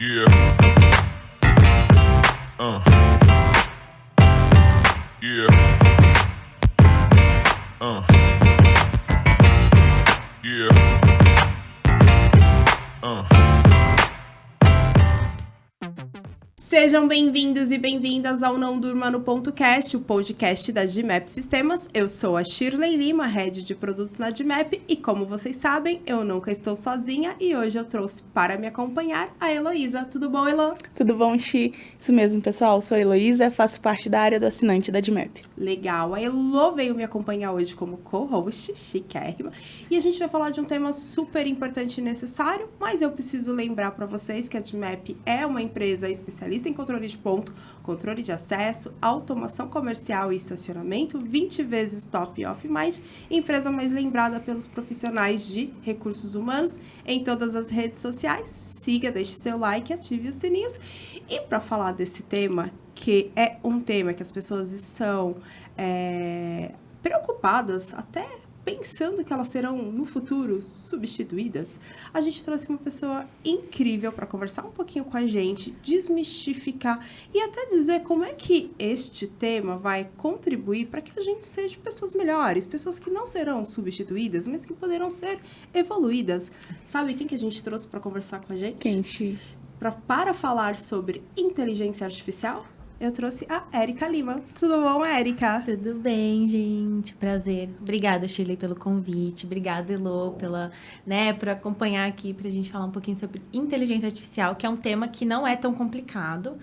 Yeah. Yeah. Yeah. Sejam bem-vindos e bem-vindas ao Não Durma no Ponto Cast, o podcast da DMAP Sistemas. Eu sou a Shirley Lima, head de produtos na DMAP, e como vocês sabem, eu nunca estou sozinha e hoje eu trouxe para me acompanhar a Heloísa. Tudo bom, Elo? Tudo bom, Xi? Isso mesmo, pessoal. Sou a Heloísa, faço parte da área do assinante da DMAP. Legal. A Elo veio me acompanhar hoje como co-host, chiquérrima, e a gente vai falar de um tema super importante e necessário, mas eu preciso lembrar para vocês que a DMAP é uma empresa especialista em controle de ponto, controle de acesso, automação comercial e estacionamento, 20 vezes top of mind, empresa mais lembrada pelos profissionais de recursos humanos em todas as redes sociais. Siga, deixe seu like, ative os sininhos. E para falar desse tema, que é um tema que as pessoas estão preocupadas, até pensando que elas serão, no futuro, substituídas, a gente trouxe uma pessoa incrível para conversar um pouquinho com a gente, desmistificar e até dizer como é que este tema vai contribuir para que a gente seja pessoas melhores, pessoas que não serão substituídas, mas que poderão ser evoluídas. Sabe quem que a gente trouxe para conversar com a gente? Quem, Xi? Para falar sobre inteligência artificial, eu trouxe a Érica Lima. Tudo bom, Érica? Tudo bem, gente. Prazer. Obrigada, Shirley, pelo convite. Obrigada, Elo, por acompanhar aqui pra gente falar um pouquinho sobre inteligência artificial, que é um tema que não é tão complicado.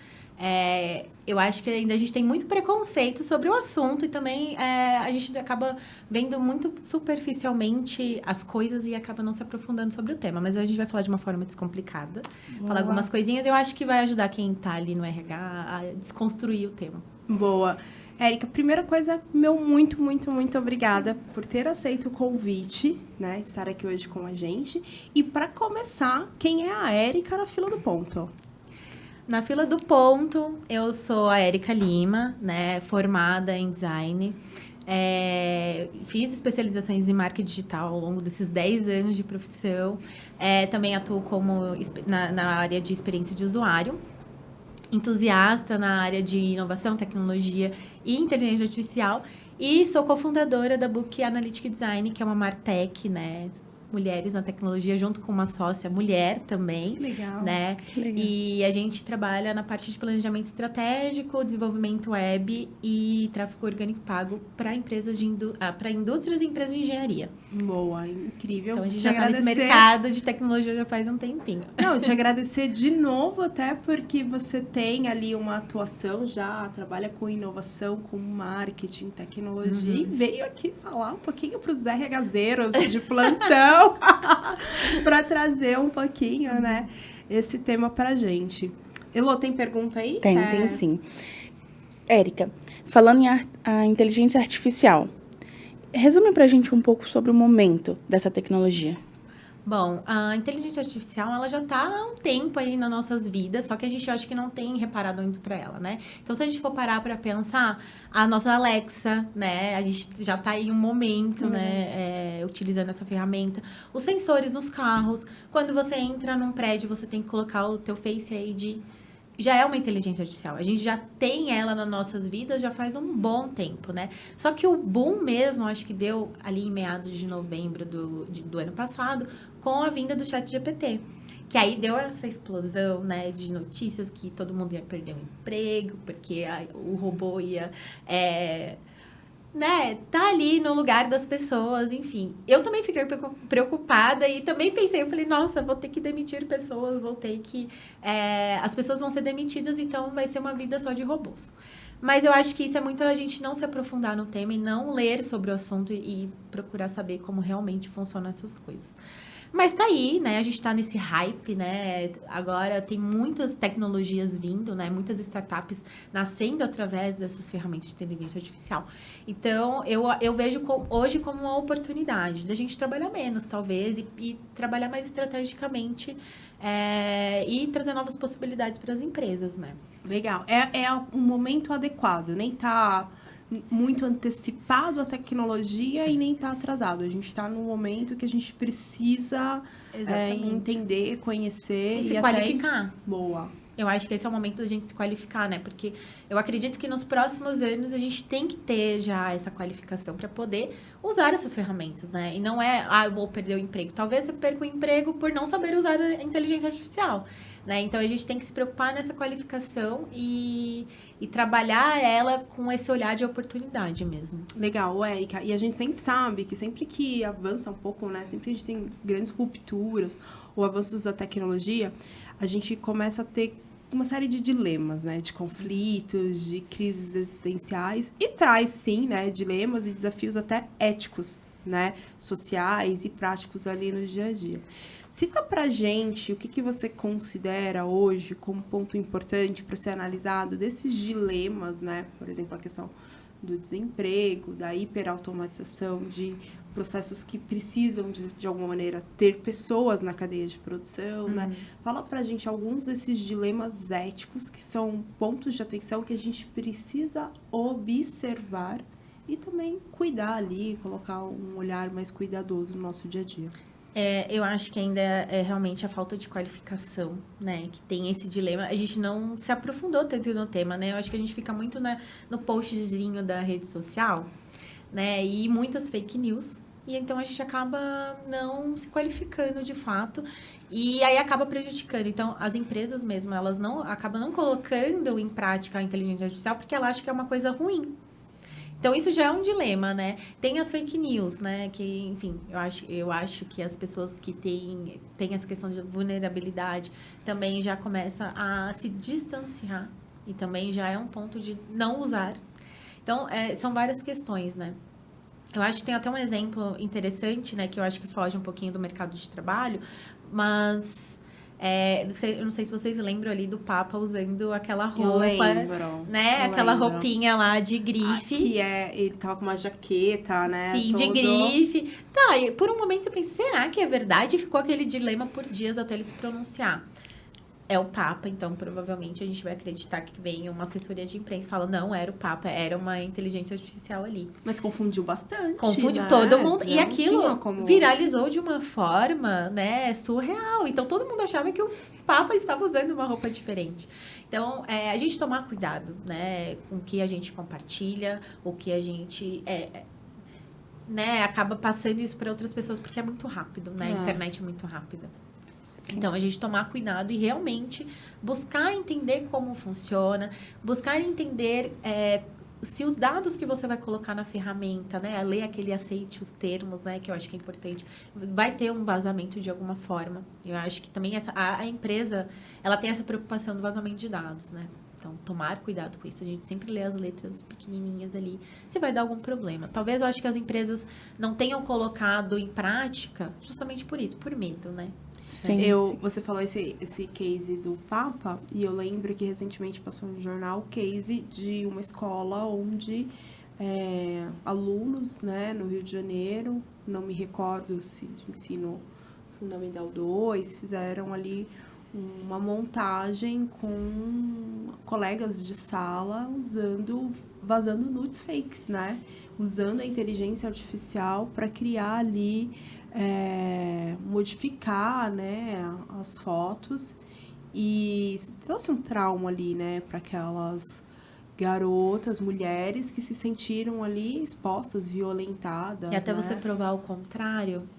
Eu acho que ainda a gente tem muito preconceito sobre o assunto e também a gente acaba vendo muito superficialmente as coisas e acaba não se aprofundando sobre o tema. Mas a gente vai falar de uma forma descomplicada, falar algumas coisinhas. Eu acho que vai ajudar quem está ali no RH a desconstruir o tema. Boa. Érica, primeira coisa, muito, muito, muito obrigada por ter aceito o convite, né? Estar aqui hoje com a gente. E para começar, quem é a Érica na fila do ponto? Na fila do ponto, eu sou a Érica Lima, né, formada em design. Fiz especializações em marketing digital ao longo desses 10 anos de profissão. Também atuo na área de experiência de usuário. Entusiasta na área de inovação, tecnologia e inteligência artificial. E sou cofundadora da Book Analytic Design, que é uma martech, né? Mulheres na tecnologia, junto com uma sócia mulher também. Que legal. Né? Que legal. E a gente trabalha na parte de planejamento estratégico, desenvolvimento web e tráfego orgânico pago para indústrias e empresas de engenharia. Boa, incrível. Então, a gente já está nesse mercado de tecnologia já faz um tempinho. Não, te agradecer de novo, até porque você tem ali uma atuação já, trabalha com inovação, com marketing, tecnologia, e veio aqui falar um pouquinho para os RHzeiros de plantão, para trazer um pouquinho, né, esse tema pra gente. Elô, tem pergunta aí? Tem sim. Érica, falando em a inteligência artificial, resume pra gente um pouco sobre o momento dessa tecnologia. Bom, a inteligência artificial, ela já está há um tempo aí nas nossas vidas, só que a gente acha que não tem reparado muito para ela, né? Então, se a gente for parar para pensar, a nossa Alexa, né? A gente já está aí um momento, né? Utilizando essa ferramenta. Os sensores nos carros. Quando você entra num prédio, você tem que colocar o teu Face ID. Já é uma inteligência artificial. A gente já tem ela nas nossas vidas já faz um bom tempo, né? Só que o boom mesmo, acho que deu ali em meados de novembro do ano passado, com a vinda do ChatGPT. Que aí deu essa explosão, né, de notícias que todo mundo ia perder o emprego, porque o robô ia... tá ali no lugar das pessoas, enfim. Eu também fiquei preocupada e também pensei, eu falei, nossa, vou ter que demitir pessoas, as pessoas vão ser demitidas, então vai ser uma vida só de robôs. Mas eu acho que isso é muito a gente não se aprofundar no tema e não ler sobre o assunto e procurar saber como realmente funcionam essas coisas. Mas tá aí, né? A gente tá nesse hype, né? Agora tem muitas tecnologias vindo, né? Muitas startups nascendo através dessas ferramentas de inteligência artificial. Então, eu vejo hoje como uma oportunidade da gente trabalhar menos, talvez, e trabalhar mais estrategicamente e trazer novas possibilidades para as empresas, né? Legal. É um momento adequado, nem tá muito antecipado à tecnologia e nem está atrasado. A gente está num momento que a gente precisa Exatamente. entender, conhecer E se até... qualificar. Boa. Eu acho que esse é o momento da gente se qualificar, né? Porque eu acredito que nos próximos anos a gente tem que ter já essa qualificação para poder usar essas ferramentas, né? E não é, eu vou perder o emprego. Talvez você perca o emprego por não saber usar a inteligência artificial, né? Então a gente tem que se preocupar nessa qualificação e trabalhar ela com esse olhar de oportunidade mesmo. Legal, Érica. E a gente sempre sabe que sempre que avança um pouco, né? Sempre que a gente tem grandes rupturas ou avanços da tecnologia, a gente começa a ter uma série de dilemas, né? De conflitos, de crises existenciais. E traz, sim, né? Dilemas e desafios até éticos, né? Sociais e práticos ali no dia a dia. Cita pra gente o que você considera hoje como ponto importante para ser analisado desses dilemas, né? Por exemplo, a questão do desemprego, da hiperautomatização, de processos que precisam, de alguma maneira, ter pessoas na cadeia de produção, né? Fala pra gente alguns desses dilemas éticos que são pontos de atenção que a gente precisa observar e também cuidar ali, colocar um olhar mais cuidadoso no nosso dia a dia. Eu acho que ainda é realmente a falta de qualificação, né? Que tem esse dilema. A gente não se aprofundou tanto no tema, né? Eu acho que a gente fica muito no postzinho da rede social, né? E muitas fake news. E então a gente acaba não se qualificando de fato. E aí acaba prejudicando. Então, as empresas mesmo, elas acabam não colocando em prática a inteligência artificial porque ela acha que é uma coisa ruim. Então, isso já é um dilema, né? Tem as fake news, né? Que, enfim, eu acho que as pessoas que têm essa questão de vulnerabilidade também já começam a se distanciar. E também já é um ponto de não usar. Então, são várias questões, né? Eu acho que tem até um exemplo interessante, né? Que eu acho que foge um pouquinho do mercado de trabalho, mas... eu não sei se vocês lembram ali do Papa usando aquela roupa, né? Aquela roupinha lá de grife. Ele tava com uma jaqueta, né? Sim, de grife. Tá, e por um momento você pensa, será que é verdade? E ficou aquele dilema por dias até ele se pronunciar. É o Papa, então provavelmente a gente vai acreditar que vem uma assessoria de imprensa e fala, não, era o Papa, era uma inteligência artificial ali. Mas confundiu bastante. Confundiu né? todo mundo. E Não aquilo como... viralizou de uma forma, né, surreal. Então todo mundo achava que o Papa estava usando uma roupa diferente. Então, a gente tomar cuidado, né, com o que a gente compartilha, o que a gente... né, acaba passando isso para outras pessoas, porque é muito rápido, né? A internet é muito rápida. Então, a gente tomar cuidado e realmente buscar entender como funciona, buscar entender se os dados que você vai colocar na ferramenta, né, ler aquele aceite, os termos, né, que eu acho que é importante, vai ter um vazamento de alguma forma. Eu acho que também a empresa, ela tem essa preocupação do vazamento de dados, né? Então, tomar cuidado com isso. A gente sempre lê as letras pequenininhas ali. Se vai dar algum problema. Talvez eu acho que as empresas não tenham colocado em prática justamente por isso, por medo, né? Sim, Você falou esse case do Papa, e eu lembro que recentemente passou no jornal o case de uma escola onde alunos, né, no Rio de Janeiro, não me recordo se de ensino fundamental 2, fizeram ali uma montagem com colegas de sala vazando nudes fakes, né? Usando a inteligência artificial para criar ali, modificar, né, as fotos. E isso trouxe um trauma ali, né, para aquelas garotas, mulheres que se sentiram ali expostas, violentadas. E até né? você provar o contrário,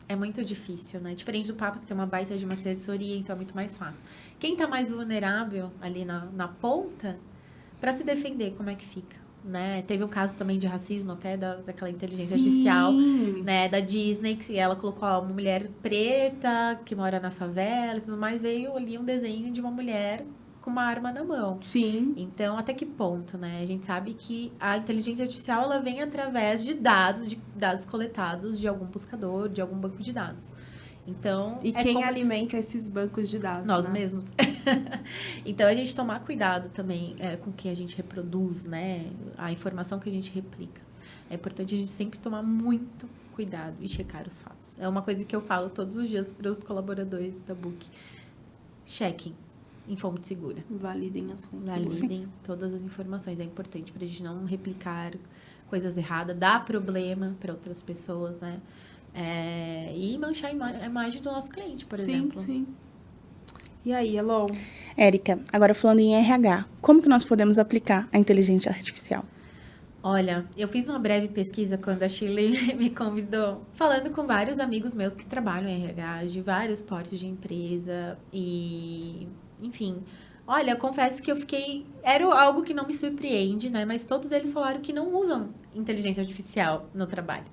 é muito difícil, né? Diferente do Papa, que tem uma baita de uma assessoria, então é muito mais fácil. Quem tá mais vulnerável ali na ponta, para se defender, como é que fica? Né? Teve um caso também de racismo até daquela inteligência artificial, né, da Disney, que ela colocou uma mulher preta que mora na favela e tudo mais, veio ali um desenho de uma mulher com uma arma na mão. Sim. Então, até que ponto, né? A gente sabe que a inteligência artificial, ela vem através de dados coletados de algum buscador, de algum banco de dados. Então, E quem alimenta esses bancos de dados? nós né? mesmos. Então, a gente tomar cuidado também com o que a gente reproduz, né? A informação que a gente replica. É importante a gente sempre tomar muito cuidado e checar os fatos. É uma coisa que eu falo todos os dias para os colaboradores da Book. Chequem. em fonte segura. Validem as fontes seguras. Validem todas as informações. É importante para a gente não replicar coisas erradas, dar problema para outras pessoas, né? E manchar a imagem do nosso cliente, por exemplo. Sim. E aí, Elon? Érica, agora falando em RH, como que nós podemos aplicar a inteligência artificial? Olha, eu fiz uma breve pesquisa quando a Shirley me convidou, falando com vários amigos meus que trabalham em RH, de vários portos de empresa e, enfim. Olha, confesso que eu fiquei... Era algo que não me surpreende, né? Mas todos eles falaram que não usam inteligência artificial no trabalho.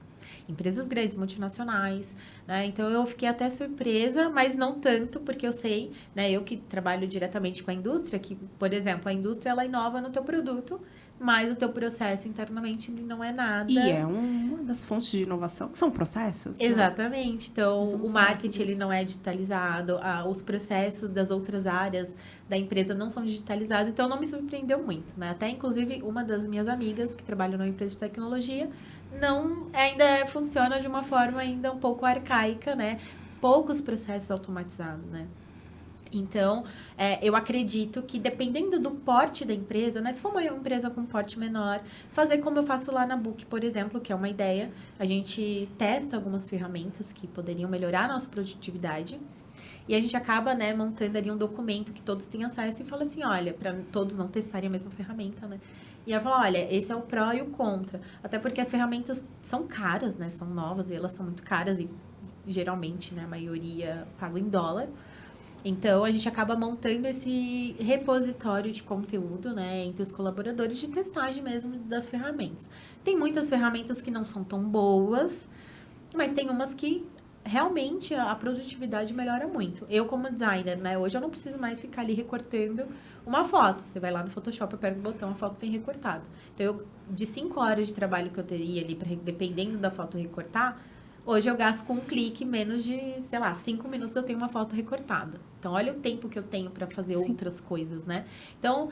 Empresas grandes, multinacionais, né? Então, eu fiquei até surpresa, mas não tanto, porque eu sei, né? Eu que trabalho diretamente com a indústria, que, por exemplo, a indústria, ela inova no teu produto, mas o teu processo internamente ele não é nada. E é uma das fontes de inovação, que são processos. Né? Exatamente. Então, Precisamos o falar marketing sobre ele isso. não é digitalizado, os processos das outras áreas da empresa não são digitalizados, então não me surpreendeu muito, né? Até, inclusive, uma das minhas amigas que trabalha numa empresa de tecnologia ainda funciona de uma forma ainda um pouco arcaica, né? Poucos processos automatizados, né? Então, eu acredito que dependendo do porte da empresa, né? Se for uma empresa com porte menor, fazer como eu faço lá na Book, por exemplo, que é uma ideia. A gente testa algumas ferramentas que poderiam melhorar a nossa produtividade. E a gente acaba, né, montando ali um documento que todos têm acesso e fala assim, olha, para todos não testarem a mesma ferramenta, né? E ela fala, olha, esse é o pró e o contra. Até porque as ferramentas são caras, né? São novas e elas são muito caras e geralmente, né, a maioria paga em dólar. Então, a gente acaba montando esse repositório de conteúdo, né, entre os colaboradores de testagem mesmo das ferramentas. Tem muitas ferramentas que não são tão boas, mas tem umas que realmente a produtividade melhora muito. Eu, como designer, né, hoje eu não preciso mais ficar ali recortando uma foto. Você vai lá no Photoshop, aperta o botão, a foto vem recortada. Então, de 5 horas de trabalho que eu teria ali, dependendo da foto recortar, hoje eu gasto com um clique, menos de, 5 minutos eu tenho uma foto recortada. Então, olha o tempo que eu tenho para fazer outras coisas, né? Então,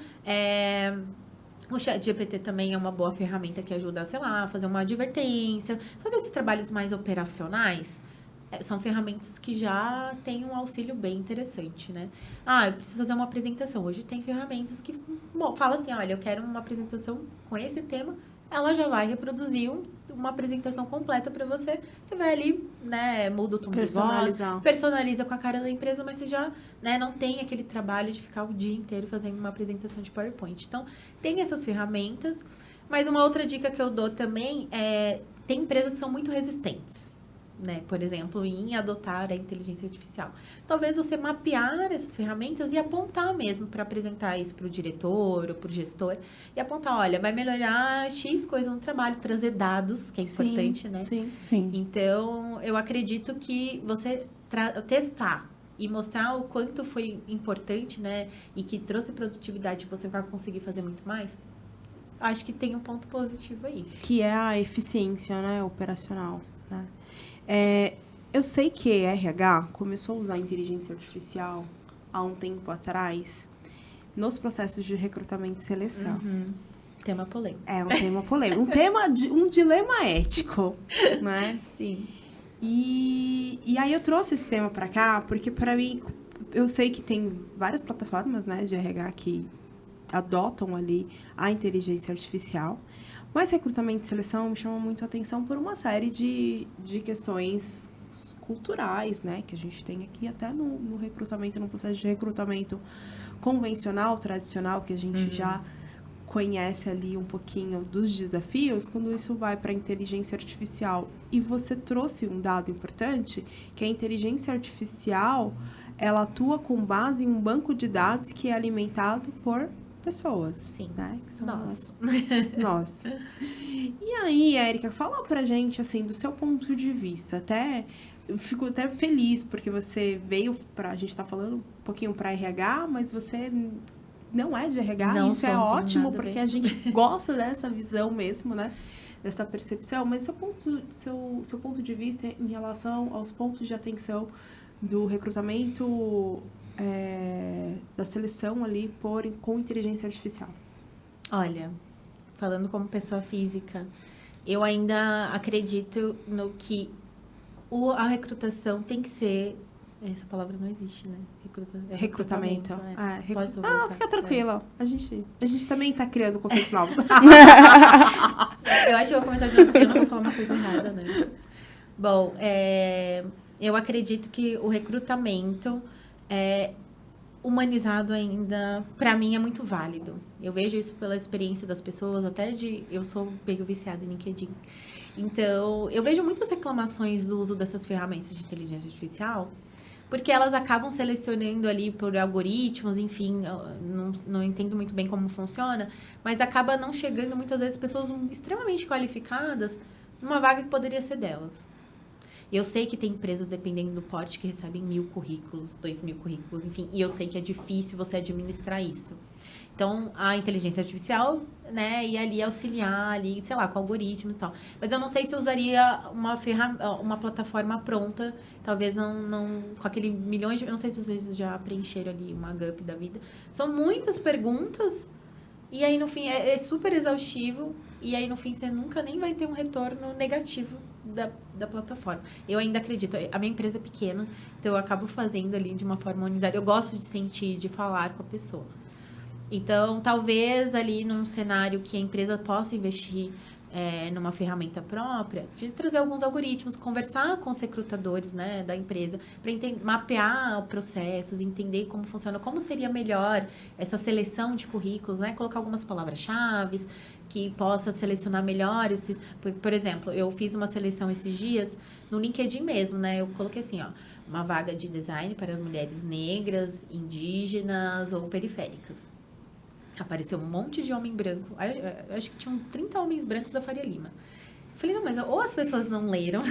o ChatGPT também é uma boa ferramenta que ajuda, a fazer uma advertência, fazer esses trabalhos mais operacionais. São ferramentas que já têm um auxílio bem interessante, né? Eu preciso fazer uma apresentação. Hoje tem ferramentas que falam assim, olha, eu quero uma apresentação com esse tema, ela já vai reproduzir uma apresentação completa para você. Você vai ali, né, muda o tom de voz, personaliza com a cara da empresa, mas você já, né, não tem aquele trabalho de ficar o dia inteiro fazendo uma apresentação de PowerPoint. Então, tem essas ferramentas. Mas uma outra dica que eu dou também tem empresas que são muito resistentes, né, por exemplo, em adotar a inteligência artificial. Talvez você mapear essas ferramentas e apontar mesmo para apresentar isso para o diretor ou para o gestor e apontar, olha, vai melhorar X coisa no trabalho, trazer dados, que é importante, né? Sim. Então, eu acredito que você testar e mostrar o quanto foi importante, né, e que trouxe produtividade, você vai conseguir fazer muito mais, acho que tem um ponto positivo aí. Que é a eficiência, né, operacional, né? Eu sei que RH começou a usar a inteligência artificial há um tempo atrás nos processos de recrutamento e seleção. Tema polêmico. É um tema polêmico. Um dilema ético, né? Sim. E aí eu trouxe esse tema para cá porque, para mim, eu sei que tem várias plataformas, né, de RH que adotam ali a inteligência artificial. Mas recrutamento e seleção me chama muito a atenção por uma série de questões culturais, né? Que a gente tem aqui até no recrutamento, no processo de recrutamento convencional, tradicional, que a gente já conhece ali um pouquinho dos desafios, quando isso vai para a inteligência artificial. E você trouxe um dado importante, que a inteligência artificial, ela atua com base em um banco de dados que é alimentado por pessoas. Sim. Né? Que são Nós. Nós. E aí, Érica, fala pra gente, assim, do seu ponto de vista. Eu fico até feliz, porque você veio a gente tá falando um pouquinho pra RH, mas você não é de RH. Não isso é sou, não tenho ótimo, nada a porque ver. a gente gosta dessa visão mesmo, né? Dessa percepção. Mas seu ponto de vista em relação aos pontos de atenção do recrutamento, da seleção ali com inteligência artificial. Olha, falando como pessoa física, eu ainda acredito no que a recrutação tem que ser Essa palavra não existe, né? Recrutamento. É. Pode Ah, fica tranquila. A gente também tá criando conceitos novos. Eu acho que eu vou começar de novo, porque eu não vou falar uma coisa errada, né? Bom, eu acredito que o recrutamento humanizado ainda, para mim, é muito válido. Eu vejo isso pela experiência das pessoas, eu sou meio viciada em LinkedIn. Então, eu vejo muitas reclamações do uso dessas ferramentas de inteligência artificial, porque elas acabam selecionando ali por algoritmos, enfim, não entendo muito bem como funciona, mas acaba não chegando muitas vezes pessoas extremamente qualificadas numa vaga que poderia ser delas. Eu sei que tem empresas, dependendo do porte, que recebem 1.000 currículos, 2.000 currículos, enfim, e eu sei que é difícil você administrar isso. Então, a inteligência artificial, né, ia ali auxiliar, ali, sei lá, com algoritmos e tal. Mas eu não sei se eu usaria uma plataforma pronta, talvez não com aquele milhões de... Eu não sei se vocês já preencheram ali uma GUP da vida. São muitas perguntas, e aí, no fim, é super exaustivo, e aí, no fim, você nunca nem vai ter um retorno negativo da plataforma. Eu ainda acredito, a minha empresa é pequena, então eu acabo fazendo ali de uma forma humanizada. Eu gosto de sentir, de falar com a pessoa. Então, talvez ali num cenário que a empresa possa investir numa ferramenta própria, de trazer alguns algoritmos, conversar com os recrutadores, né, da empresa, para mapear processos, entender como funciona, como seria melhor essa seleção de currículos, né, colocar algumas palavras-chave que possa selecionar melhor esses... Por exemplo, eu fiz uma seleção esses dias no LinkedIn mesmo, né, eu coloquei assim, ó, uma vaga de design para mulheres negras, indígenas ou periféricas. Apareceu um monte de homem branco. Acho que tinha uns 30 homens brancos da Faria Lima. Falei, não, mas ou as pessoas não leram.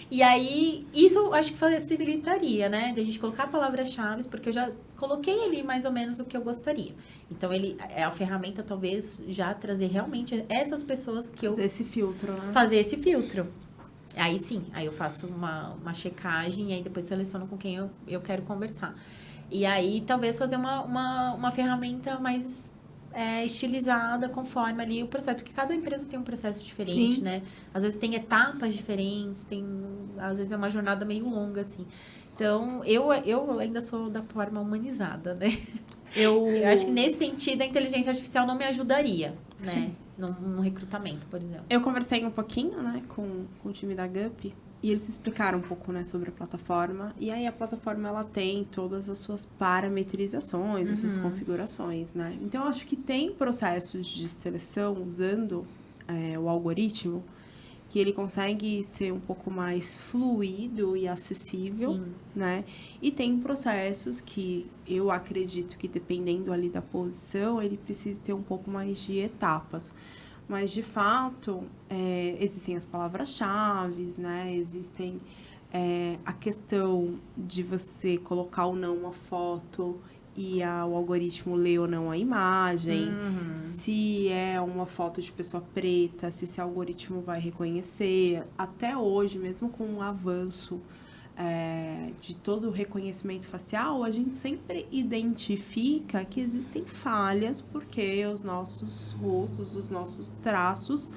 E aí, isso eu acho que facilitaria, né? De a gente colocar palavras-chave, porque eu já coloquei ali mais ou menos o que eu gostaria. Então, a ferramenta talvez já trazer realmente essas pessoas que Fazer esse filtro, né? Fazer esse filtro. Aí sim, aí eu faço uma checagem e aí depois seleciono com quem eu quero conversar. E aí, talvez fazer uma ferramenta mais estilizada, conforme ali o processo. Porque cada empresa tem um processo diferente, Sim. né? Às vezes tem etapas diferentes, às vezes é uma jornada meio longa, assim. Então, eu ainda sou da forma humanizada, né? Eu acho que, nesse sentido, a inteligência artificial não me ajudaria, né? No recrutamento, por exemplo. Eu conversei um pouquinho, né, com o time da GUP. E eles explicaram um pouco, né, sobre a plataforma. E aí, a plataforma, ela tem todas as suas parametrizações, as suas configurações, né? Então, eu acho que tem processos de seleção usando o algoritmo que ele consegue ser um pouco mais fluido e acessível, Sim. né? E tem processos que eu acredito que, dependendo ali da posição, ele precisa ter um pouco mais de etapas. Mas, de fato, existem as palavras-chave, né? Existem a questão de você colocar ou não uma foto e o algoritmo lê ou não a imagem. Se é uma foto de pessoa preta, se esse algoritmo vai reconhecer. Até hoje, mesmo com o avanço de todo o reconhecimento facial, a gente sempre identifica que existem falhas porque os nossos rostos, os nossos traços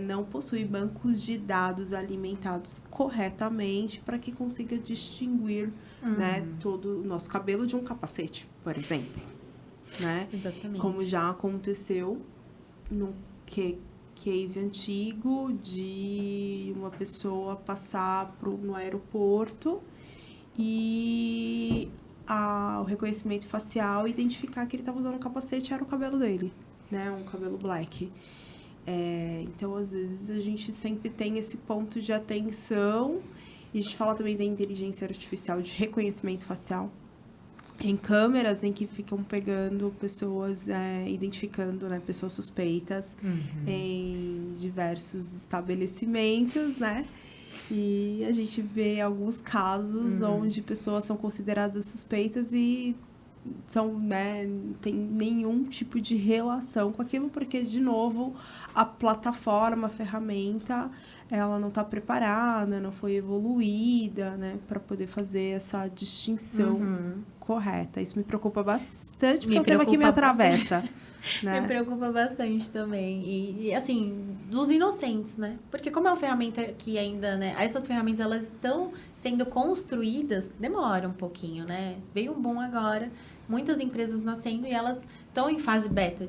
não possuem bancos de dados alimentados corretamente para que consiga distinguir né, todo o nosso cabelo de um capacete, por exemplo. Né? Exatamente. Como já aconteceu no case antigo de uma pessoa passar no aeroporto e o reconhecimento facial identificar que ele estava usando um capacete era o cabelo dele, né? Um cabelo black. Então, às vezes, a gente sempre tem esse ponto de atenção. E a gente fala também da inteligência artificial de reconhecimento facial. Em câmeras em que ficam pegando pessoas, identificando, né, pessoas suspeitas em diversos estabelecimentos, né? E a gente vê alguns casos onde pessoas são consideradas suspeitas e não tem nenhum tipo de relação com aquilo, porque, de novo, a plataforma, a ferramenta, ela não está preparada, não foi evoluída, né, para poder fazer essa distinção correta. Isso me preocupa bastante, porque é um tema que me atravessa. Né? Me preocupa bastante também. E, assim, dos inocentes, né? Porque como é uma ferramenta que ainda, né? Essas ferramentas, elas estão sendo construídas, demora um pouquinho, né? Veio um boom agora, muitas empresas nascendo e elas estão em fase beta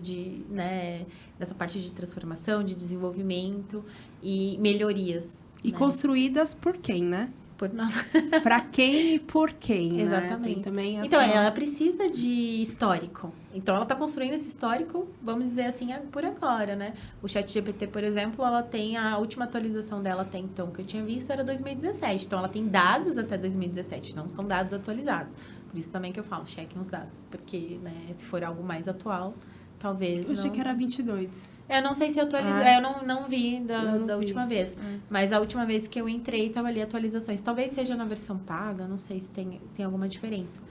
né? Dessa parte de transformação, de desenvolvimento e melhorias. E né? construídas por quem, né? Por nós. Para quem e por quem, Exatamente. né? Tem também essa... Então, ela precisa de histórico. Então, ela está construindo esse histórico, vamos dizer assim, por agora, né? O ChatGPT, por exemplo, ela tem a última atualização dela até então, que eu tinha visto, era 2017. Então, ela tem dados até 2017, não são dados atualizados. Por isso também que eu falo, chequem os dados. Porque, né, se for algo mais atual, talvez Eu achei não... que era 22. Eu não sei se atualizou. Eu não vi da última vez. Mas a última vez que eu entrei, estava ali atualizações. Talvez seja na versão paga, não sei se tem alguma diferença.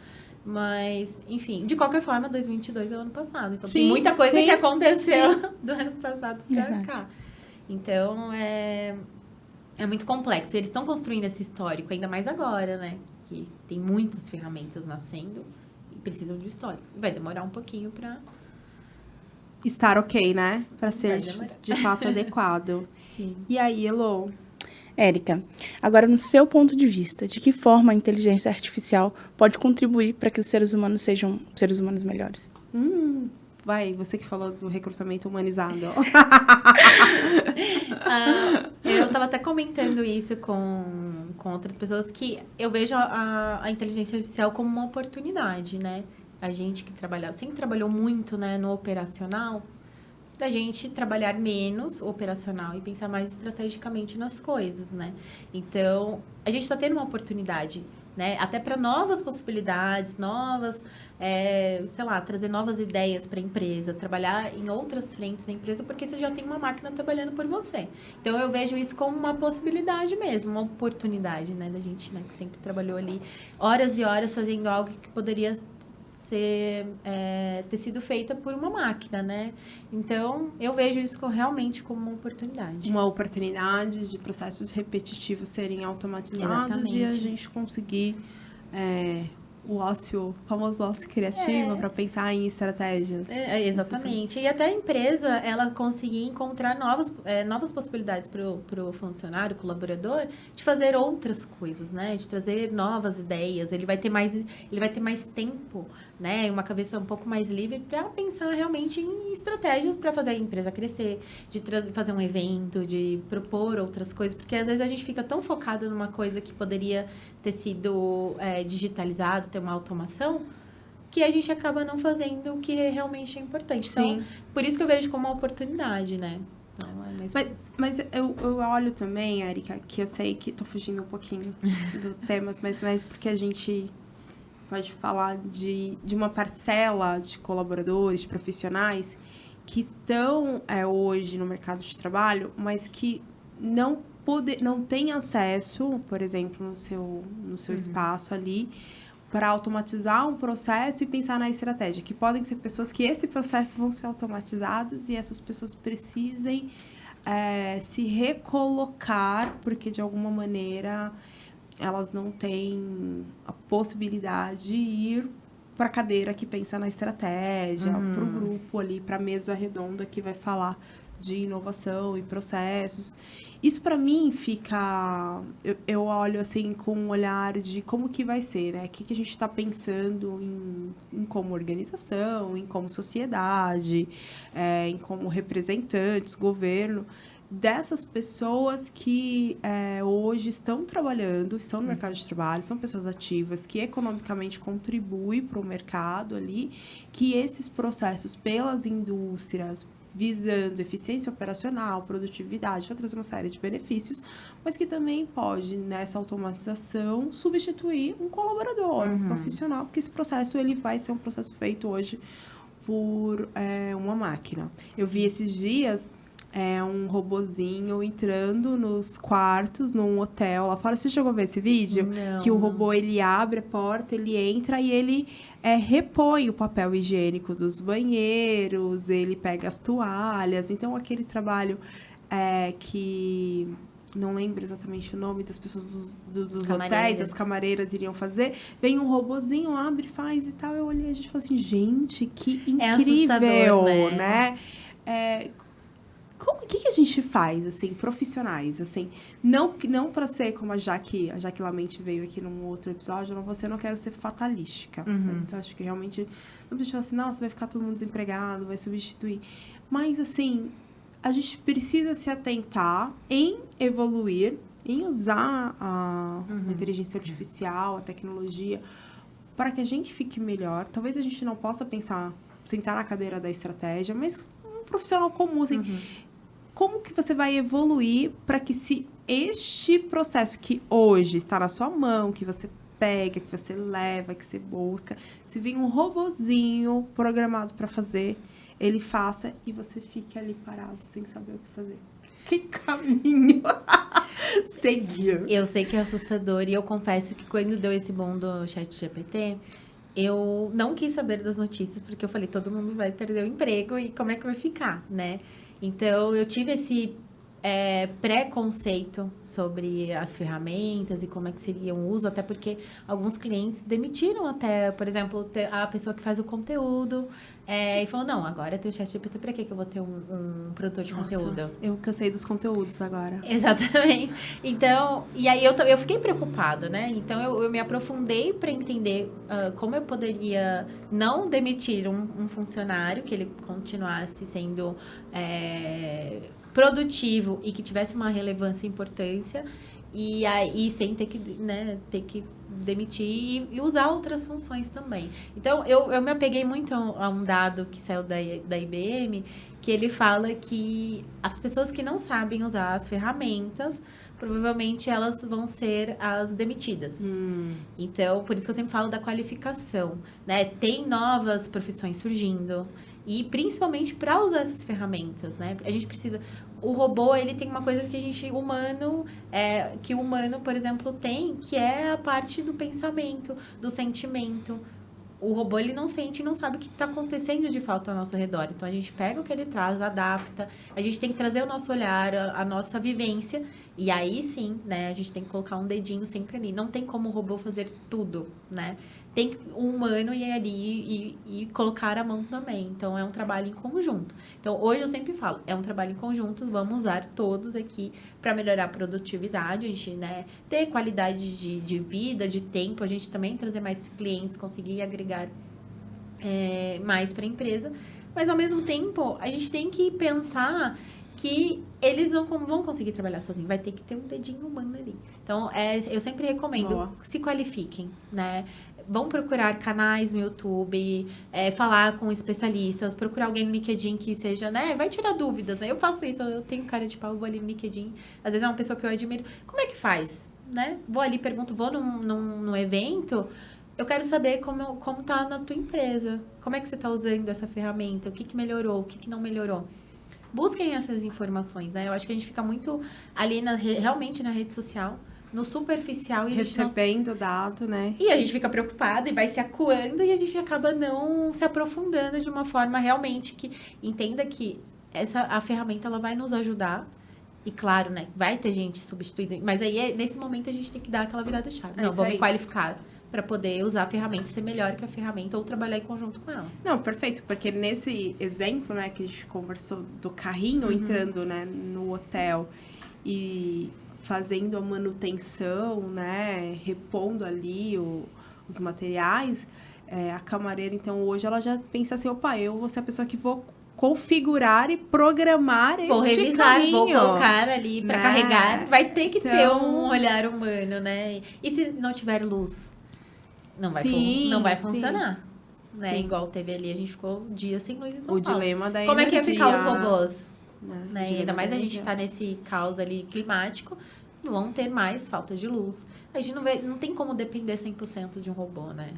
Mas, enfim, de qualquer forma, 2022 é o ano passado. Então, tem muita coisa que aconteceu do ano passado pra cá. Então, é muito complexo. Eles estão construindo esse histórico, ainda mais agora, né? Que tem muitas ferramentas nascendo e precisam de histórico. Vai demorar um pouquinho pra... Estar ok, né? Para ser de fato adequado. Sim. E aí, Elô? Érica, agora no seu ponto de vista, de que forma a inteligência artificial pode contribuir para que os seres humanos sejam seres humanos melhores? Vai, você que falou do recrutamento humanizado. Eu estava até comentando isso com outras pessoas, que eu vejo a inteligência artificial como uma oportunidade, né? A gente que sempre trabalhou muito, né, no operacional, da gente trabalhar menos operacional e pensar mais estrategicamente nas coisas, né? Então, a gente está tendo uma oportunidade, né? Até para novas possibilidades, trazer novas ideias para a empresa, trabalhar em outras frentes da empresa, porque você já tem uma máquina trabalhando por você. Então, eu vejo isso como uma possibilidade mesmo, uma oportunidade, né? Da gente, né, que sempre trabalhou ali horas e horas fazendo algo que poderia ter sido feita por uma máquina, né? Então, eu vejo isso realmente como uma oportunidade. Uma oportunidade de processos repetitivos serem automatizados. Exatamente. E a gente conseguir o famoso ócio criativo para pensar em estratégias. Exatamente. E até a empresa, ela conseguir encontrar novas possibilidades para o funcionário, colaborador, de fazer outras coisas, né? De trazer novas ideias. Ele vai ter mais tempo, né? Uma cabeça um pouco mais livre para pensar realmente em estratégias para fazer a empresa crescer, de fazer um evento, de propor outras coisas, porque às vezes a gente fica tão focado numa coisa que poderia ter sido digitalizado, ter uma automação, que a gente acaba não fazendo o que realmente é importante. Sim. Então, por isso que eu vejo como uma oportunidade, né? Então, mas eu olho também, Érica, que eu sei que estou fugindo um pouquinho dos temas, mas porque a gente pode falar de uma parcela de colaboradores, de profissionais que estão hoje no mercado de trabalho, mas que não têm acesso, por exemplo, no seu espaço ali, para automatizar um processo e pensar na estratégia, que podem ser pessoas que esse processo vão ser automatizados e essas pessoas precisem se recolocar, porque de alguma maneira elas não têm a possibilidade de ir para a cadeira que pensa na estratégia, para o grupo ali, para a mesa redonda que vai falar de inovação e processos. Isso, para mim, fica... Eu olho, assim, com um olhar de como que vai ser, né? O que a gente está pensando em como organização, em como sociedade, em como representantes, governo, dessas pessoas que hoje estão trabalhando, estão no mercado de trabalho, são pessoas ativas, que economicamente contribuem para o mercado ali, que esses processos pelas indústrias, visando eficiência operacional, produtividade, vai trazer uma série de benefícios, mas que também pode, nessa automatização, substituir um colaborador, um profissional, porque esse processo ele vai ser um processo feito hoje por uma máquina. Eu vi esses dias um robozinho entrando nos quartos num hotel lá fora. Você chegou a ver esse vídeo? Não. Que o robô, ele abre a porta, ele entra e ele repõe o papel higiênico dos banheiros, ele pega as toalhas. Então, aquele trabalho que não lembro exatamente o nome das pessoas dos Camareiras. hotéis, as camareiras iriam fazer. Vem um robozinho, abre, faz e tal. Eu olhei e a gente falou assim, gente, que É incrível, assustador, né? O que a gente faz, assim, profissionais, assim, não para ser como a Jaque Lamente veio aqui num outro episódio, eu não quero ser fatalística. Então, acho que realmente, não precisa falar assim, nossa, vai ficar todo mundo desempregado, vai substituir. Mas, assim, a gente precisa se atentar em evoluir, em usar a inteligência artificial, a tecnologia, para que a gente fique melhor. Talvez a gente não possa sentar na cadeira da estratégia, mas um profissional comum, assim, como que você vai evoluir para que se este processo que hoje está na sua mão, que você pega, que você leva, que você busca, se vem um robozinho programado para fazer, ele faça e você fique ali parado sem saber o que fazer. Que caminho seguir? Eu sei que é assustador e eu confesso que quando deu esse boom do ChatGPT, eu não quis saber das notícias, porque eu falei, todo mundo vai perder o emprego e como é que vai ficar, né? Então, eu tive esse preconceito sobre as ferramentas e como é que seria o uso, até porque alguns clientes demitiram até, por exemplo, a pessoa que faz o conteúdo e falou, não, agora tem o ChatGPT, para que eu vou ter um produtor de conteúdo? Eu cansei dos conteúdos agora. Exatamente. Então, e aí eu fiquei preocupada, né? Então, eu me aprofundei para entender como eu poderia não demitir um funcionário, que ele continuasse sendo produtivo e que tivesse uma relevância e importância, e aí sem ter que demitir e usar outras funções também. Então, eu me apeguei muito a um dado que saiu da IBM, que ele fala que as pessoas que não sabem usar as ferramentas, provavelmente elas vão ser as demitidas. Então, por isso que eu sempre falo da qualificação, né? Tem novas profissões surgindo, e principalmente para usar essas ferramentas, né? A gente precisa... O robô, ele tem uma coisa que que o humano, por exemplo, tem, que é a parte do pensamento, do sentimento. O robô, ele não sente e não sabe o que está acontecendo de fato ao nosso redor. Então, a gente pega o que ele traz, adapta. A gente tem que trazer o nosso olhar, a nossa vivência. E aí, sim, né? A gente tem que colocar um dedinho sempre ali. Não tem como o robô fazer tudo, né? Tem que o humano ir ali e colocar a mão também. Então, é um trabalho em conjunto. Então, hoje eu sempre falo, é um trabalho em conjunto. Vamos usar todos aqui para melhorar a produtividade. A gente, né? Ter qualidade de vida, de tempo. A gente também trazer mais clientes, conseguir agregar mais para a empresa. Mas, ao mesmo tempo, a gente tem que pensar que eles não vão conseguir trabalhar sozinhos. Vai ter que ter um dedinho humano ali. Então, eu sempre recomendo, se qualifiquem, né? Vão procurar canais no YouTube, falar com especialistas, procurar alguém no LinkedIn que seja, né? Vai tirar dúvidas, né? Eu faço isso, eu tenho cara de pau, eu vou ali no LinkedIn. Às vezes é uma pessoa que eu admiro. Como é que faz, né? Vou ali, pergunto, vou num evento... Eu quero saber como tá na tua empresa. Como é que você está usando essa ferramenta? O que melhorou? O que não melhorou? Busquem essas informações, né? Eu acho que a gente fica muito ali realmente na rede social, no superficial. E recebendo dado, né? E a gente fica preocupada e vai se acuando e a gente acaba não se aprofundando de uma forma realmente que entenda que a ferramenta ela vai nos ajudar. E claro, né? Vai ter gente substituída. Mas aí, nesse momento, a gente tem que dar aquela virada de chave. Não, vou me qualificar para poder usar a ferramenta, ser melhor que a ferramenta ou trabalhar em conjunto com ela. Não, perfeito, porque nesse exemplo, né, que a gente conversou do carrinho entrando, né, no hotel e fazendo a manutenção, né, repondo ali os materiais, a camareira, então, hoje ela já pensa assim, opa, eu vou ser a pessoa que vou configurar e programar este revisar, caminho. Vou colocar ali para carregar. Vai ter que ter um olhar humano, né? E se não tiver luz? Não vai funcionar. Né? Igual teve ali, a gente ficou dias sem luz em São Paulo. O dilema da Como energia. é que ia ficar os robôs? Né? Ainda mais a gente tá nesse caos ali climático, vão ter mais falta de luz. A gente não tem como depender 100% de um robô, né?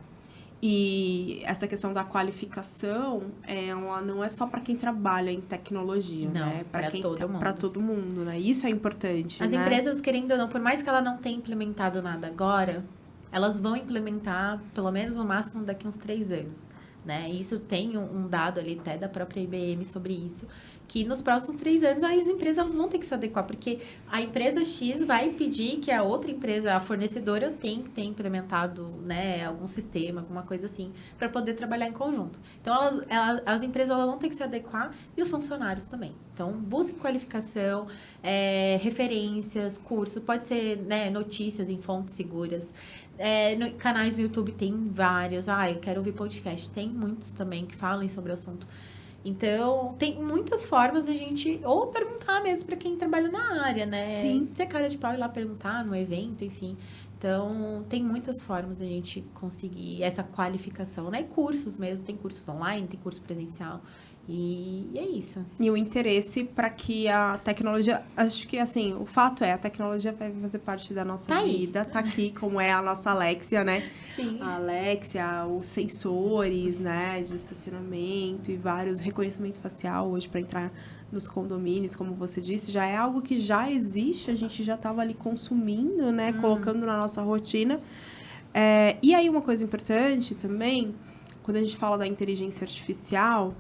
E essa questão da qualificação, ela não é só para quem trabalha em tecnologia, não, né? Para todo mundo. Para todo mundo, né? Isso é importante, As né? empresas, querendo ou não, por mais que ela não tenha implementado nada agora, elas vão implementar, pelo menos no máximo, daqui uns 3 anos. Né? Isso tem um dado ali até da própria IBM sobre isso, que nos próximos 3 anos aí as empresas elas vão ter que se adequar, porque a empresa X vai pedir que a outra empresa, a fornecedora, tem que ter implementado, né, algum sistema, alguma coisa assim, para poder trabalhar em conjunto. Então, as empresas elas vão ter que se adequar e os funcionários também. Então, busque qualificação, referências, curso, pode ser, né, notícias em fontes seguras. Canais no YouTube tem vários. Eu quero ouvir podcast. Tem muitos também que falem sobre o assunto. Então, tem muitas formas de a gente... Ou perguntar mesmo para quem trabalha na área, né? Sim. Ser cara de pau ir lá perguntar no evento, enfim. Então, tem muitas formas de a gente conseguir essa qualificação, né? E cursos mesmo. Tem cursos online, tem curso presencial. E é isso. E o interesse para que a tecnologia... Acho que, assim, o fato é, a tecnologia vai fazer parte da nossa vida. Tá aqui, como é a nossa Alexia, né? Sim. A Alexia, os sensores, né, de estacionamento e vários reconhecimento facial hoje para entrar nos condomínios, como você disse, já é algo que já existe, a gente já estava ali consumindo, né, colocando na nossa rotina. E aí, uma coisa importante também, quando a gente fala da inteligência artificial...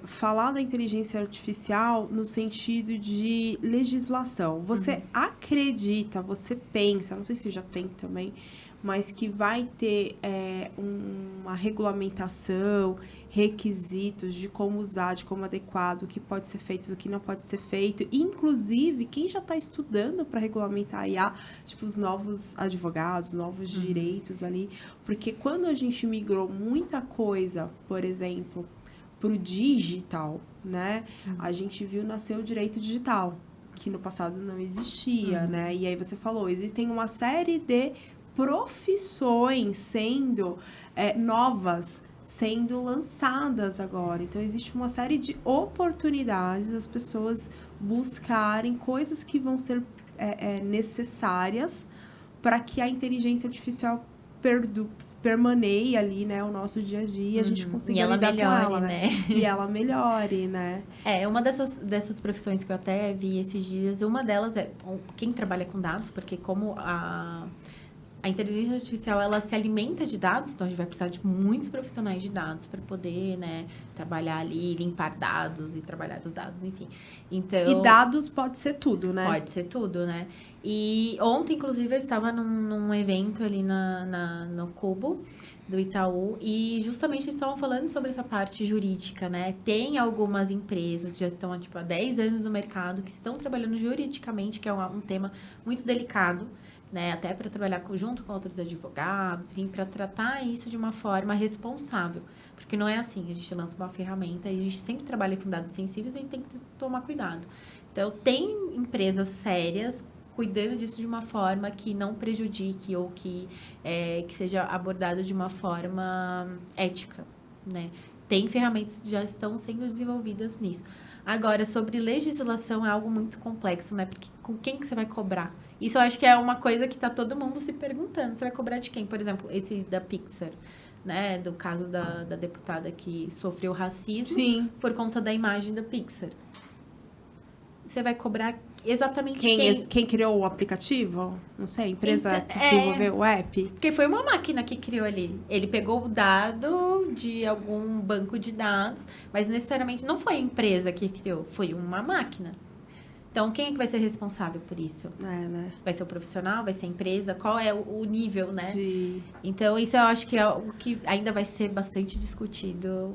falar da inteligência artificial no sentido de legislação. Você acredita, você pensa, não sei se já tem também, mas que vai ter uma regulamentação, requisitos de como usar, de como adequar, o que pode ser feito, do que não pode ser feito. Inclusive, quem já está estudando para regulamentar a IA, tipo os novos advogados, novos direitos ali. Porque quando a gente migrou muita coisa, por exemplo... para o digital, né? A gente viu nascer o direito digital, que no passado não existia, né? E aí você falou, existem uma série de profissões sendo novas, sendo lançadas agora. Então, existe uma série de oportunidades das pessoas buscarem coisas que vão ser necessárias para que a inteligência artificial permaneia ali, né, o nosso dia a dia, a gente consiga E ela lidar melhore, com ela, né? E ela melhore, né? Uma dessas profissões que eu até vi esses dias, uma delas é quem trabalha com dados, porque como a inteligência artificial, ela se alimenta de dados, então a gente vai precisar de muitos profissionais de dados para poder, né, trabalhar ali, limpar dados e trabalhar os dados, enfim. Então, E dados pode ser tudo, né? pode ser tudo, né? E ontem, inclusive, eu estava num evento ali no Cubo do Itaú e justamente eles estavam falando sobre essa parte jurídica, né? Tem algumas empresas que já estão tipo, há 10 anos no mercado que estão trabalhando juridicamente, que é um tema muito delicado, né? Até para trabalhar junto com outros advogados, enfim, para tratar isso de uma forma responsável. Porque não é assim, a gente lança uma ferramenta e a gente sempre trabalha com dados sensíveis e tem que tomar cuidado. Então, tem empresas sérias cuidando disso de uma forma que não prejudique ou que seja abordado de uma forma ética, né? Tem ferramentas que já estão sendo desenvolvidas nisso. Agora, sobre legislação é algo muito complexo, né? Porque com quem que você vai cobrar? Isso eu acho que é uma coisa que está todo mundo se perguntando. Você vai cobrar de quem? Por exemplo, esse da Pixar, né? Do caso da deputada que sofreu racismo Sim. por conta da imagem da Pixar. Você vai cobrar exatamente quem? Quem criou o aplicativo? Não sei, a empresa Então, que desenvolveu o app? Porque foi uma máquina que criou ali. Ele pegou o dado de algum banco de dados, mas necessariamente não foi a empresa que criou, foi uma máquina. Então, quem é que vai ser responsável por isso? Né? Vai ser o profissional? Vai ser a empresa? Qual é o nível, né? De... Então, isso eu acho que é algo que ainda vai ser bastante discutido.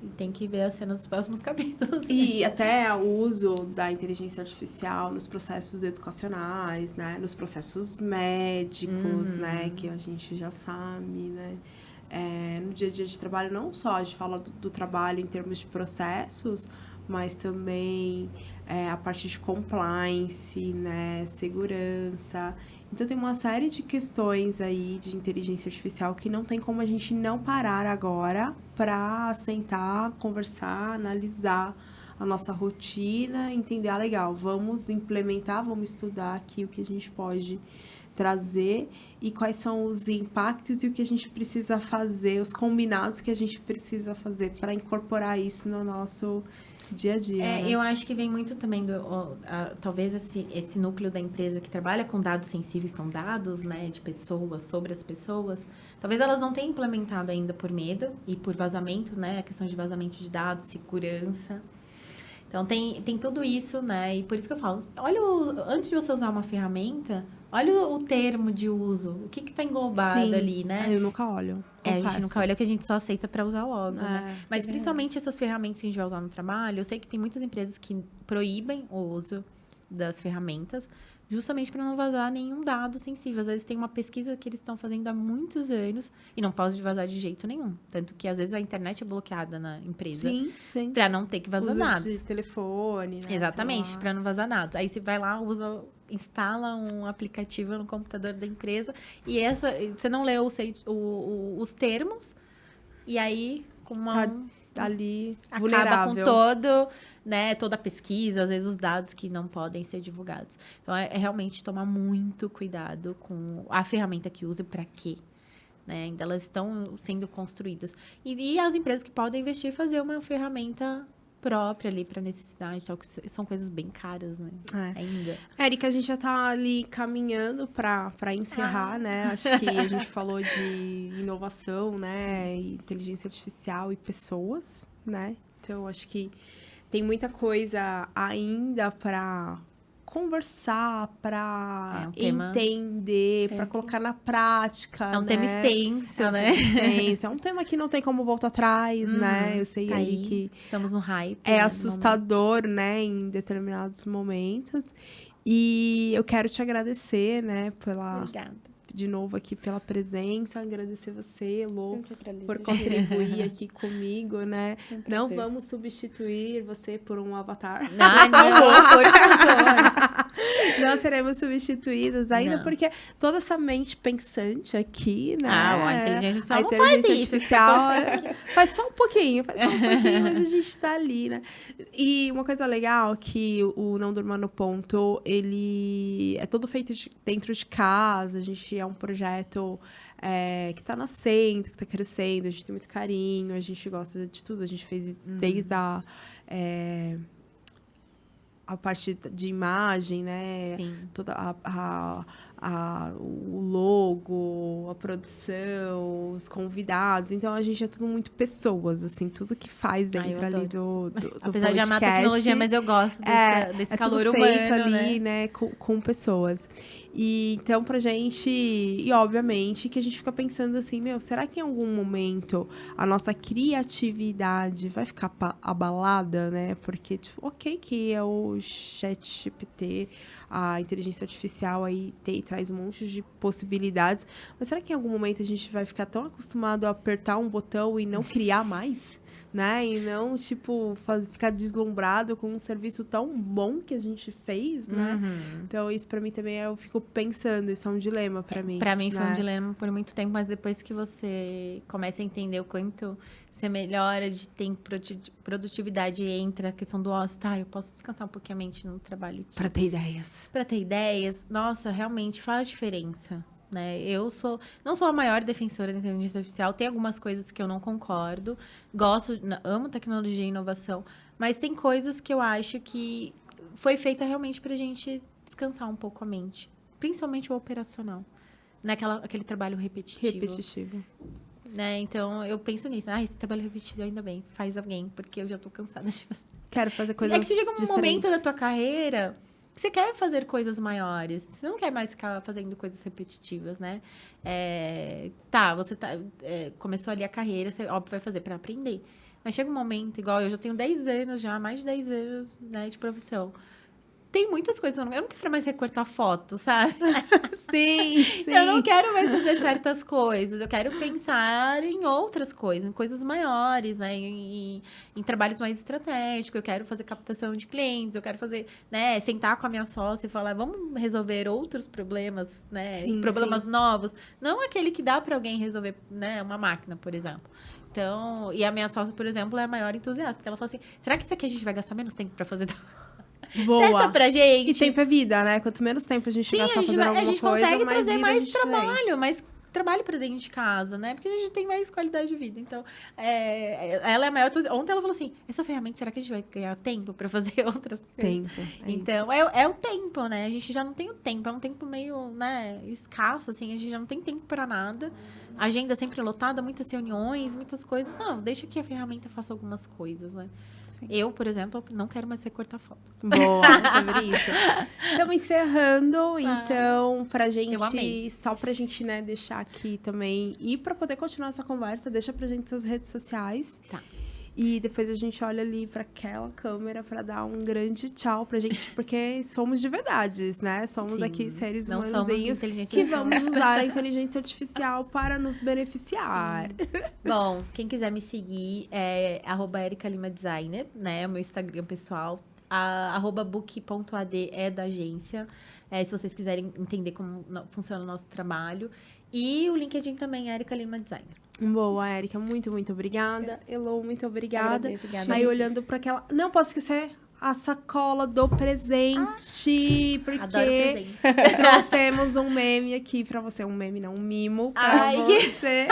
E tem que ver a cena dos próximos capítulos. E até o uso da inteligência artificial nos processos educacionais, né? Nos processos médicos, né? Que a gente já sabe, né? No dia a dia de trabalho, não só a gente fala do trabalho em termos de processos, mas também a parte de compliance, né? Segurança. Então, tem uma série de questões aí de inteligência artificial que não tem como a gente não parar agora para sentar, conversar, analisar a nossa rotina, entender, legal, vamos implementar, vamos estudar aqui o que a gente pode trazer e quais são os impactos e o que a gente precisa fazer, os combinados que a gente precisa fazer para incorporar isso no nosso dia a dia. Né? Eu acho que vem muito também talvez esse núcleo da empresa que trabalha com dados sensíveis, são dados, né, de pessoas, sobre as pessoas. Talvez elas não tenham implementado ainda por medo e por vazamento, né, a questão de vazamento de dados, segurança. Então, tem tudo isso, né? E por isso que eu falo, olha, antes de você usar uma ferramenta, olha o termo de uso, o que está englobado Sim. ali, né? Eu nunca olho. A gente confesso. nunca olha o que a gente só aceita para usar logo, né? É, Mas principalmente essas ferramentas que a gente vai usar no trabalho, eu sei que tem muitas empresas que proíbem o uso das ferramentas, justamente para não vazar nenhum dado sensível. Às vezes tem uma pesquisa que eles estão fazendo há muitos anos e não pode vazar de jeito nenhum. Tanto que às vezes a internet é bloqueada na empresa Sim, sim. para não ter que vazar Uso dados. de telefone, né? Exatamente, celular. para não vazar dados. Aí você vai lá, instala um aplicativo no computador da empresa e você não leu os termos e aí com uma Tá ali, acaba vulnerável. com toda a pesquisa, às vezes os dados que não podem ser divulgados. Então é realmente tomar muito cuidado com a ferramenta que usa e para quê. Né? Ainda elas estão sendo construídas. E as empresas que podem investir e fazer uma ferramenta própria ali para necessidade, tal, que são coisas bem caras, né? Ainda. Érica, a gente já tá ali caminhando para encerrar, né? Acho que a gente falou de inovação, né? E inteligência artificial e pessoas, né? Então, acho que tem muita coisa ainda para conversar, para entender, para colocar na prática. É um tema extenso, né? É um tema que não tem como voltar atrás, né? Eu sei tá aí que estamos no hype. é assustador, né? Em determinados momentos. E eu quero te agradecer, né? Obrigada. De novo aqui pela presença, agradecer você, Lô, agradeço, por contribuir aqui comigo, né? Um Não prazer. vamos substituir você por um avatar. Não, por favor. Não seremos substituídas ainda, Não. porque toda essa mente pensante aqui, né? A inteligência artificial A não faz inteligência isso. artificial faz só um pouquinho, mas a gente tá ali, né? E uma coisa legal que o Não Durma no Ponto, ele é todo feito dentro de casa, a gente é um projeto que tá nascendo, que tá crescendo, a gente tem muito carinho, a gente gosta de tudo, a gente fez isso desde a parte de imagem, né? Sim. Toda o logo, a produção, os convidados. Então, a gente é tudo muito pessoas, assim, tudo que faz dentro ali do Apesar de amar a podcast, tecnologia, mas eu gosto desse calor tudo humano, feito ali, né? com pessoas. E então, pra gente, e obviamente que a gente fica pensando assim, será que em algum momento a nossa criatividade vai ficar abalada, né? Porque, tipo, ok que é o ChatGPT, a inteligência artificial aí traz um monte de possibilidades, mas será que em algum momento a gente vai ficar tão acostumado a apertar um botão e não criar mais? Né? E não, tipo, ficar deslumbrado com um serviço tão bom que a gente fez, né? Então, isso pra mim também, eu fico pensando, isso é um dilema pra mim. Pra mim foi um né? dilema por muito tempo, mas depois que você começa a entender o quanto você melhora de tempo, produtividade, entra a questão do ócio, eu posso descansar um pouquinho a mente no trabalho aqui. Pra ter ideias. Pra ter ideias, nossa, realmente faz diferença. Né? Eu não sou a maior defensora da inteligência artificial, tem algumas coisas que eu não concordo, amo tecnologia e inovação, mas tem coisas que eu acho que foi feita realmente pra gente descansar um pouco a mente, principalmente o operacional, aquele trabalho repetitivo. Né? Então, eu penso nisso, esse trabalho repetitivo, ainda bem, faz alguém, porque eu já tô cansada de fazer. Quero fazer coisas É que você chega um diferentes. momento da tua carreira que você quer fazer coisas maiores. Você não quer mais ficar fazendo coisas repetitivas, né? Você começou ali a carreira, você, óbvio, vai fazer para aprender. Mas chega um momento, igual eu já tenho 10 anos já, mais de 10 anos, né, de profissão. Tem muitas coisas, eu não quero mais recortar foto, sabe? Sim. Eu não quero mais fazer certas coisas. Eu quero pensar em outras coisas, em coisas maiores, né? Em trabalhos mais estratégicos. Eu quero fazer captação de clientes. Eu quero fazer, né? Sentar com a minha sócia e falar, vamos resolver outros problemas, né? Sim, problemas novos. Não aquele que dá para alguém resolver, né? Uma máquina, por exemplo. Então, e a minha sócia, por exemplo, é a maior entusiasta. Porque ela fala assim, será que isso aqui a gente vai gastar menos tempo para fazer... Boa. Testa pra gente. E tempo é vida, né? Quanto menos tempo a gente gastar fazendo alguma coisa, consegue mais trazer vida a mais gente tem. mais trabalho pra dentro de casa, né? Porque a gente tem mais qualidade de vida. Então, ela é a maior... Ontem ela falou assim, essa ferramenta, será que a gente vai ganhar tempo pra fazer outras coisas? Tempo. Então, é o tempo, né? A gente já não tem o tempo. É um tempo meio, né, escasso, assim. A gente já não tem tempo pra nada. A agenda sempre lotada, muitas reuniões, muitas coisas. Não, deixa que a ferramenta faça algumas coisas, né? Eu, por exemplo, não quero mais recortar foto. Boa, sobre isso. Estamos encerrando, então, Eu amei. só pra gente, né, deixar aqui também, e pra poder continuar essa conversa, deixa pra gente suas redes sociais. Tá. E depois a gente olha ali pra aquela câmera pra dar um grande tchau pra gente, porque somos de verdades, né? Somos Sim, aqui seres não somos humanozinhos inteligência que artificial. vamos usar a inteligência artificial para nos beneficiar. Bom, quem quiser me seguir é @ericalimadesigner, né? É o meu Instagram pessoal. @book.ad é da agência. Se vocês quiserem entender como funciona o nosso trabalho. E o LinkedIn também é Erica Lima Designer. Boa, Érica, muito, muito obrigada. Elô, muito obrigada. Agradeço, Aí, vocês. olhando para aquela... Não posso esquecer a sacola do presente, porque Adoro presente. trouxemos um meme aqui pra você. Um meme, não, um mimo pra Ai, você.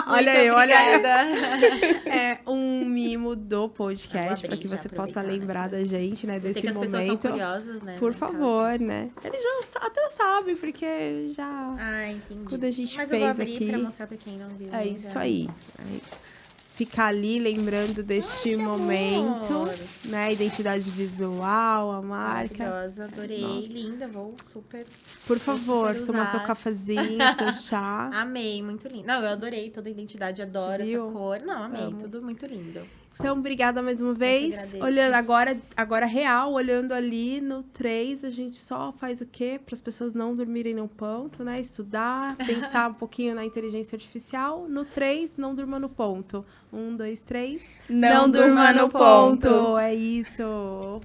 Olha aí, olha aí. Obrigada. É um mimo do podcast, Eu para que adorei, você já possa aproveitar, lembrar né? da gente, né, Eu desse sei que as pessoas são momento. curiosas, né? Por no caso. favor, né? Eles já até sabem, porque já... Ah, entendi. Quando a gente Mas fez eu vou abrir aqui- pra mostrar pra quem não viu É ainda. isso aí. Ficar ali lembrando deste momento, amor. né? A identidade visual, a marca. Maravilhosa, adorei. Nossa. Linda, vou super... Por favor, super tomar usar. seu cafezinho, seu chá. Amei, muito lindo. Não, eu adorei toda a identidade, adoro Viu? essa cor. Não, amei, Amo. tudo muito lindo. Então, obrigada mais uma que vez. agradeço. Olhando agora real, olhando ali no 3, a gente só faz o quê? Para as pessoas não dormirem no ponto, né? Estudar, pensar um pouquinho na inteligência artificial. No 3, não durma no ponto. 1, 2, 3. Não durma no ponto. É isso.